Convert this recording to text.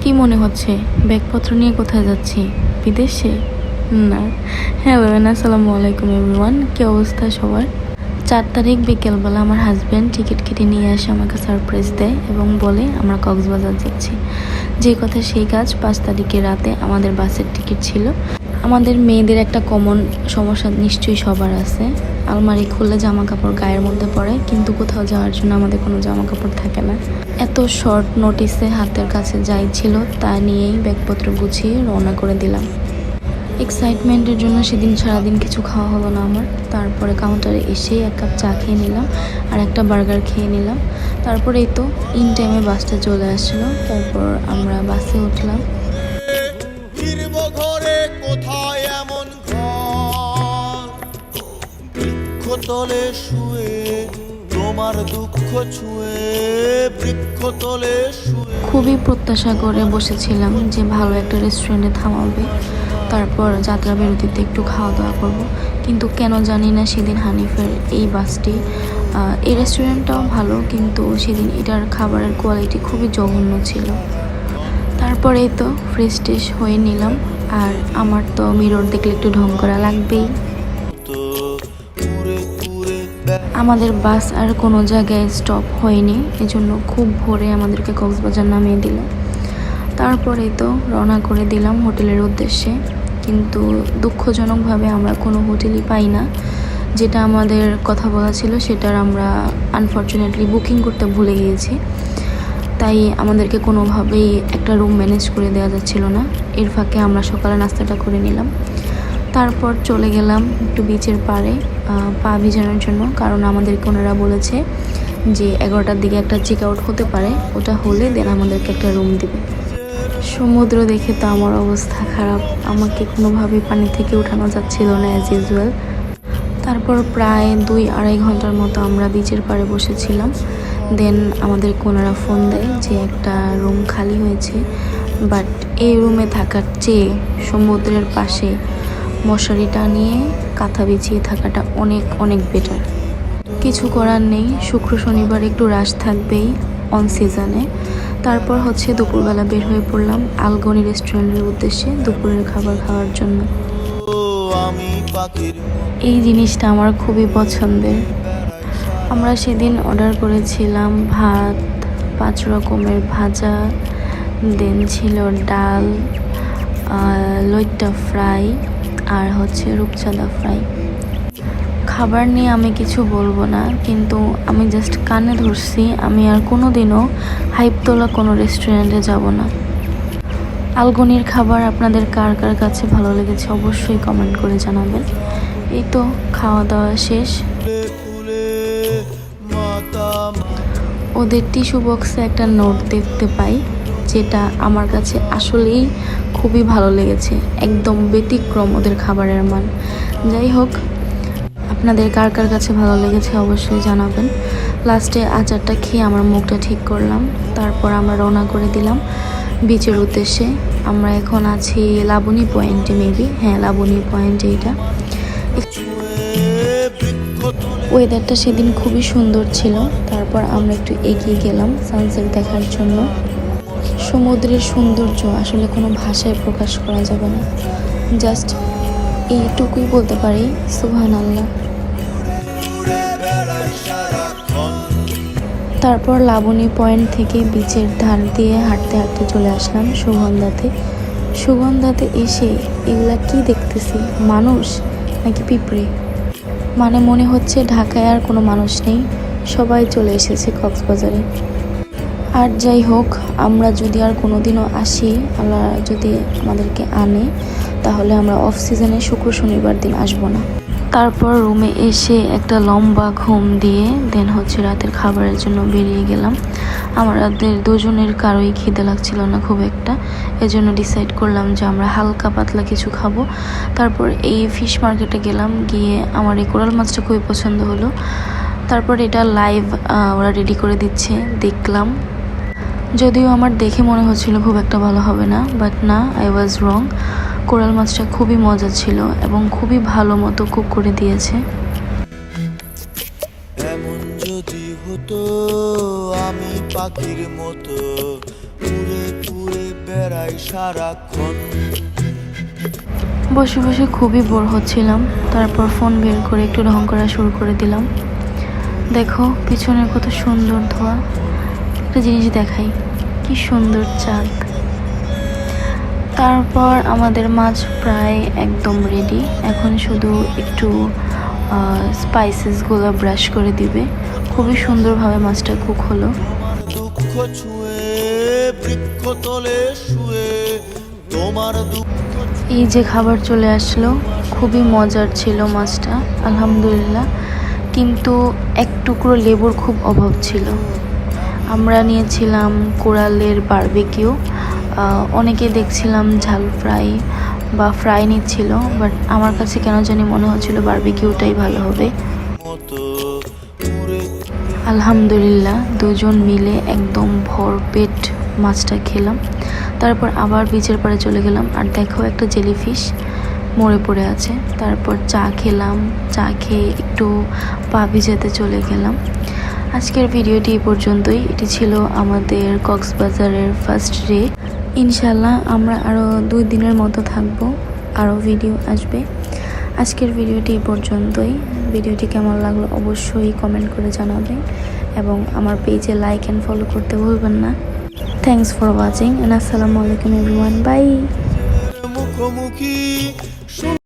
কি মনে হচ্ছে ব্যাগপত্র নিয়ে কোথায় যাচ্ছি? বিদেশে? না। হ্যালো আসসালামু আলাইকুম এভরিওয়ান, কি অবস্থা সবার? 4 তারিখ বিকেলবেলা আমার হাজব্যান্ড টিকিট কেটে নিয়ে আসে, আমাকে সারপ্রাইজ দেয় এবং বলে আমরা কক্সবাজার যাচ্ছি। যে কথা সেই কাজ, 5 তারিখে রাতে আমাদের বাসের টিকিট ছিল। আমাদের মেয়েদের একটা কমন সমস্যা নিশ্চয়ই সবার আছে, আলমারি খুললে জামা কাপড় গায়ের মধ্যে পড়ে, কিন্তু কোথাও যাওয়ার জন্য আমাদের কোনো জামা কাপড় থাকে না। এত শর্ট নোটিসে হাতের কাছে যাই ছিল তা নিয়েই ব্যাগপত্র গুছিয়ে রওনা করে দিলাম। এক্সাইটমেন্টের জন্য সেদিন সারাদিন কিছু খাওয়া হলো না আমার। তারপরে কাউন্টারে এসে 1 কাপ চা খেয়ে নিলাম আর একটা বার্গার খেয়ে নিলাম। তারপরে এই তো ইন টাইমে বাসটা চলে আসলো। তারপর আমরা বাসে উঠলাম। কোথায় এমন ঘর বৃক্ষতলে শুয়ে তোমার দুঃখ ছুঁয়ে বৃক্ষতলে শুয়ে। খুবই প্রত্যাশা করে বসেছিলাম যে ভালো একটা রেস্টুরেন্টে থামাবে, তারপর যাত্রা বিরতিতে একটু খাওয়া দাওয়া করবো, কিন্তু কেন জানি না সেদিন হানিফের এই বাসটি, এই রেস্টুরেন্টটাও ভালো, কিন্তু সেদিন এটার খাবারের কোয়ালিটি খুবই জঘন্য ছিল। তারপরে তো ফ্রেশ ট্রেশ হয়ে নিলাম, আর আমার তো মিরর দেখলে একটু ঢং করা লাগবেই। আমাদের বাস আর কোনো জায়গায় স্টপ হয়নি, এজন্য খুব ভোরে আমাদেরকে কক্সবাজার নামিয়ে দিল। তারপরে তো রওনা করে দিলাম হোটেলের উদ্দেশ্যে, কিন্তু দুঃখজনকভাবে আমরা কোনো হোটেলই পাই না। যেটা আমাদের কথা বলা ছিল সেটার আমরা আনফর্চুনেটলি বুকিং করতে ভুলে গিয়েছি, তাই আমাদেরকে কোনোভাবেই একটা রুম ম্যানেজ করে দেওয়া যাচ্ছিল না। এর ফাঁকে আমরা সকালে নাস্তাটা করে নিলাম। তারপর চলে গেলাম একটু বিচের পাড়ে পা ভিজানোর জন্য, কারণ আমাদেরকে ওনারা বলেছে যে 11টার দিকে একটা চেক আউট হতে পারে, ওটা হলে দেন আমাদেরকে একটা রুম দিবে। সমুদ্র দেখে তো আমার অবস্থা খারাপ, আমাকে কোনোভাবেই পানি থেকে উঠানো যাচ্ছিল না অ্যাজ ইউজুয়াল। তারপর প্রায় 2-2.5 ঘন্টার মতো আমরা বিচের পাড়ে বসেছিলাম। দেন আমাদের ওনারা ফোন দেয় যে একটা রুম খালি হয়েছে, বাট এই রুমে থাকার চেয়ে সমুদ্রের পাশে মশারি টানিয়ে কাঁথা বিছিয়ে থাকাটা অনেক অনেক বেটার। কিছু করার নেই, শুক্র শনিবার একটু রাশ থাকবেই অন সিজনে। তারপর হচ্ছে দুপুরবেলা বের হয়ে পড়লাম আলগনি রেস্টুরেন্টের উদ্দেশ্যে দুপুরের খাবার খাওয়ার জন্য। এই জিনিসটা আমার খুবই পছন্দের। আমরা সেদিন অর্ডার করেছিলাম ভাত, 5 রকমের ভাজা, দেন ছিল ডাল, লইট্টা ফ্রাই আর হচ্ছে রূপচাঁদা ফ্রাই। খাবার নিয়ে আমি কিছু বলবো না, কিন্তু আমি জাস্ট কানে ধরছি আমি আর কোনো দিনও হাইপ তোলা কোনো রেস্টুরেন্টে যাব না। আলগনির খাবার আপনাদের কার কার কাছে ভালো লেগেছে অবশ্যই কমেন্ট করে জানাবেন। এই তো খাওয়া দাওয়া শেষ। ওদের টিস্যু বক্সে একটা নোট দেখতে পাই, যেটা আমার কাছে আসলেই খুবই ভালো লেগেছে, একদম ব্যতিক্রম ওদের খাবারের মান। যাই হোক, আপনাদের কার কার কাছে ভালো লেগেছে অবশ্যই জানাবেন। লাস্টে আচারটা খেয়ে আমার মুখটা ঠিক করলাম। তারপর আমরা রওনা করে দিলাম বিচের উদ্দেশ্যে। আমরা এখন আছি লাবণী পয়েন্টে, মেবি হ্যাঁ লাবণী পয়েন্টে। এটা ওয়েদারটা সেদিন খুবই সুন্দর ছিল। তারপর আমরা একটু এগিয়ে গেলাম সানসেট দেখার জন্য। সমুদ্রের সৌন্দর্য আসলে কোনো ভাষায় প্রকাশ করা যাবে না, জাস্ট এইটুকুই বলতে পারি সুবহানাল্লাহ। তারপর লাবণী পয়েন্ট থেকে বিচের ধার দিয়ে হাঁটতে হাঁটতে চলে আসলাম সুগন্ধাতে। সুগন্ধাতে এসে এগুলা কি দেখতেছি, মানুষ নাকি পিঁপড়ে? মানে মনে হচ্ছে ঢাকায় আর কোনো মানুষ নেই, সবাই চলে এসেছে কক্সবাজারে। আর যাই হোক, আমরা যদি আর কোনো দিনও আসি, আল্লাহ যদি আমাদেরকে আনে, তাহলে আমরা অফ সিজনে শুক্র শনিবার দিন আসবো না। তারপর রুমে এসে একটা লম্বা ঘুম দিয়ে দেন হচ্ছে রাতের খাবারের জন্য বেরিয়ে গেলাম। আমাদের দুজনের কারোই খিদে লাগছিল না খুব একটা, এজন্য ডিসাইড করলাম যে আমরা হালকা পাতলা কিছু খাবো। তারপর এই ফিশ মার্কেটে গেলাম, গিয়ে আমার এই কোরাল মাছটা খুবই পছন্দ হলো। তারপর এটা লাইভ ওরা রেডি করে দিচ্ছে, দেখলাম। যদিও আমার দেখে মনে হচ্ছিল খুব একটা ভালো হবে না, বাট না, আই ওয়াজ রং। কোরাল মাছটা খুবই মজা ছিল এবং খুবই ভালো মতো কুক করে দিয়েছে। এমন যদি হতো আমি পাখির মতো উড়ে উড়ে যায় সারাক্ষণ। বসে বসে খুবই বোর হচ্ছিলাম, তারপর ফোন বের করে একটু ঢং করা শুরু করে দিলাম। দেখো পিছনের কত সুন্দর ধোয়া। একটা জিনিস দেখাই, কি সুন্দর চাঁদ। তারপর আমাদের মাছ প্রায় একদম রেডি, এখন শুধু একটু স্পাইসেসগুলো ব্রাশ করে দিবে। খুবই সুন্দরভাবে মাছটা কুক হলো। তোমার দুঃখ ছুঁয়ে বৃক্ষতলে শুয়ে, তোমার দুঃখ এই যে খাবার চলে আসলো, খুবই মজার ছিল মাছটা আলহামদুলিল্লাহ, কিন্তু এক টুকরো লেবুর খুব অভাব ছিল। আমরা নিয়েছিলাম কোরালের বারবিকিউ, অনেকে দেখছিলাম ঝাল ফ্রাই বা ফ্রাই নিচ্ছিল, বাট আমার কাছে কেন জানি মনে হচ্ছিল বারবিকিউটাই ভালো হবে। মতো উড়ে আলহামদুলিল্লাহ দুজন মিলে একদম ভরপেট মাছটা খেলাম। তারপর আবার বিচের পাড়ে চলে গেলাম, আর দেখো একটা জেলিফিশ মরে পড়ে আছে। তারপর চা খেলাম, চা খেয়ে একটু পা ভিজাতে চলে গেলাম। আজকের ভিডিওটি এই পর্যন্তই। এটি ছিল আমাদের কক্সবাজারের ফার্স্ট ডে। ইনশাল্লাহ আমরা আরও 2 দিনের মতো থাকবো, আরও ভিডিও আসবে। আজকের ভিডিওটি এই পর্যন্তই। ভিডিওটি কেমন লাগলো অবশ্যই কমেন্ট করে জানাবেন, এবং আমার পেজে লাইক অ্যান্ড ফলো করতে ভুলবেন না। থ্যাংকস ফর ওয়াচিং, অ্যান্ড আসসালামু আলাইকুম এভরিওয়ান, বাই। মুখোমুখি